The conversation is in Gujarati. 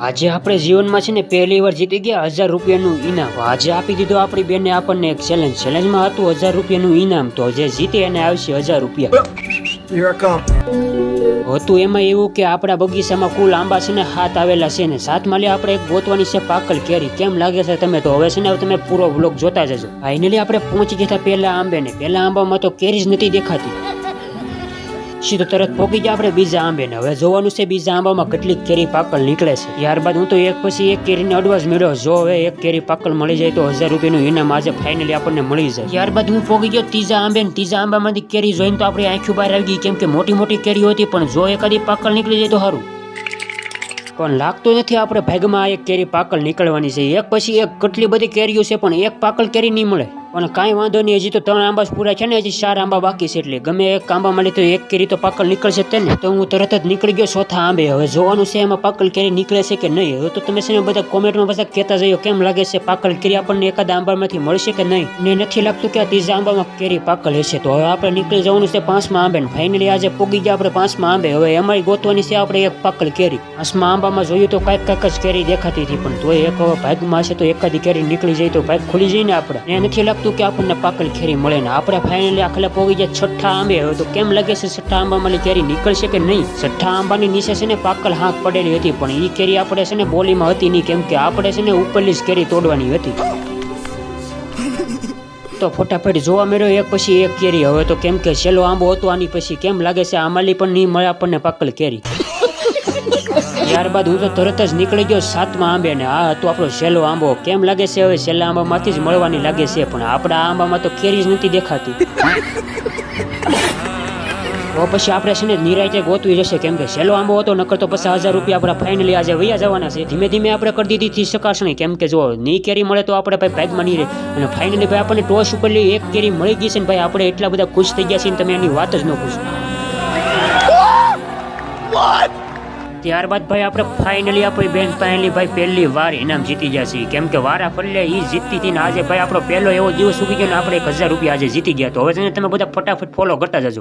આજે આપણે જીવનમાં છે ને પહેલી વાર જીતી ગયા 1000 રૂપિયાનું ઇનામ. આજે આપી દીધો આપણી બેને આપણને એક ચેલેન્જમાં હતું 1000 રૂપિયાનું ઇનામ. તો જે જીતે એને આવશે 1000 રૂપિયા. હતું એમાં એવું કે આપણા બગીચામાં કુલ આંબા છે ને 7 આવેલા છે ને 7 માં આપણે એક ગોતવાની છે પાકલ કેરી. કેમ લાગે છે તમે? તો હવે છે ને તમે પૂરો વ્લોગ જોતા જજો. ફાઇનલી આપણે પહોંચી ગયા પહેલા આંબે ને પહેલા આંબામાં તો કેરી જ નથી દેખાતી. સીધો તરત પોકી ગયા આપણે બીજા આંબે ને હવે જોવાનું છે બીજા આંબામાં કેટલી કેરી પાકલ નીકળે છે. ત્યારબાદ હું તો એક પછી એક કેરીને અડવા જ મળ્યો. જો હવે એક કેરી પાકલ મળી જાય તો 1000 રૂપિયાનું ઇનામ આજે ફાઇનલી આપણને મળી જાય. ત્યારબાદ હું પોકી ગયો ત્રીજા આંબે ને ત્રીજા આંબામાંથી કેરી જોઈને તો આપણી આંખો બહાર આવી ગઈ, કેમ કે મોટી મોટી કેરી હતી. પણ જો એકાદી પાકલ નીકળી જાય તો સારું, પણ લાગતું નથી આપણે ભાગમાં એક કેરી પાકલ નીકળવાની છે. એક પછી એક કેટલી બધી કેરીઓ છે પણ એક પાકલ કેરી નહીં મળે. પણ કાંઈ વાંધો નહીં, હજી તો 3 આંબા પૂરા છે ને, હજી 4 આંબા બાકી છે. એટલે ગમે એક આંબા મળી તો એક કેરી તો પાકલ નીકળશે તેને. તો હું તરત જ નીકળી ગયો ચોથા આંબે. હવે જોવાનું છે એમાં પાકલ કેરી નીકળે છે કે નહીં. હવે તો તમે છે ને બધા કોમેન્ટમાં બધા કહેતા જજો કેમ લાગે છે પાકલ કેરી આપણને એકાદ આંબામાંથી મળશે કે નહીં. ને નથી લાગતું કે આ ત્રીજા આંબામાં કેરી પાકલ હશે. તો હવે આપણે નીકળી જવાનું છે 5મા આંબે. ફાઇનલી આજે પોગી ગયા આપણે 5મા આંબે. હવે એમાંય ગોતવાની છે આપણે એક પાકલ કેરી. 5મા આંબામાં જોયું તો કાંઈક જ કેરી દેખાતી હતી, પણ તોય એક ભાગમાં હશે તો એકાદી કેરી નીકળી જાય તો ભાગ ખુલી જાય ને આપણે. એ નથી લાગતું કે આપણને પાકલ કેરી મળે ને. આપણે ફાઇનલી આખલે પોગી ગયા 6ઠા આંબે. હવે તો કેમ લાગે છે 6ઠા આંબામાં કેરી નીકળશે કે નહીં. 6ઠા આંબાની નીચે છે ને પાકલ હાંક પડેલી હતી, પણ એ કેરી આપણે છે ને બોલીમાં હતી નહીં, કેમ કે આપણે છે ને ઉપરલી જ કેરી તોડવાની હતી. તો ફટાફટ જોવા મળ્યો એક પછી એક કેરી. હવે તો કેમ કે છેલ્લો આંબો હતો આની પછી કેમ લાગે છે આમાંલી પણ નહીં મળે આપણને પાકલ કેરી. ત્યારબાદ હું તો તરત જ નીકળી ગયો 7મા આંબે ને આ હતો આપણો છેલ્લો આંબો. કેમ લાગે છે હવે છેલ્લા આંબામાંથી જ મળવાની લાગે છે, પણ આપણા આંબામાં તો કેરી જ નથી દેખાતી. તો પછી આપણે છે ને નિરાંતે ગોતવી જશે, કેમ કે છેલ્લો આંબો હતો. નકર તો 50,000 રૂપિયા આપણા ફાઇનલી આજે વૈયા જવાના છે. ધીમે ધીમે આપણે કરી દીધી ચકાસણી, કેમ કે જો નહીં કેરી મળે તો આપણે ભાઈ ભાગમાં નહીં રહે. અને ફાઇનલી ભાઈ આપણને ટોસ ઉપરલી એક કેરી મળી ગઈ છે ને ભાઈ આપણે એટલા બધા ખુશ થઈ ગયા છે ને તમે એની વાત જ ન પૂછો. ત્યારબાદ ભાઈ આપણે ફાઇનલી આપણી બેન ફાઇનલી ભાઈ પહેલી વાર ઇનામ જીતી ગયા છીએ, કેમ કે વારા ફરલે એ જીતતી હતી ને આજે ભાઈ આપણો પહેલો એવો દિવસ ઉગી ગયો ને આપણે 1000 રૂપિયા આજે જીતી ગયા. તો હવે છે ને તમે બધા ફટાફટ ફોલો કરતા જજો.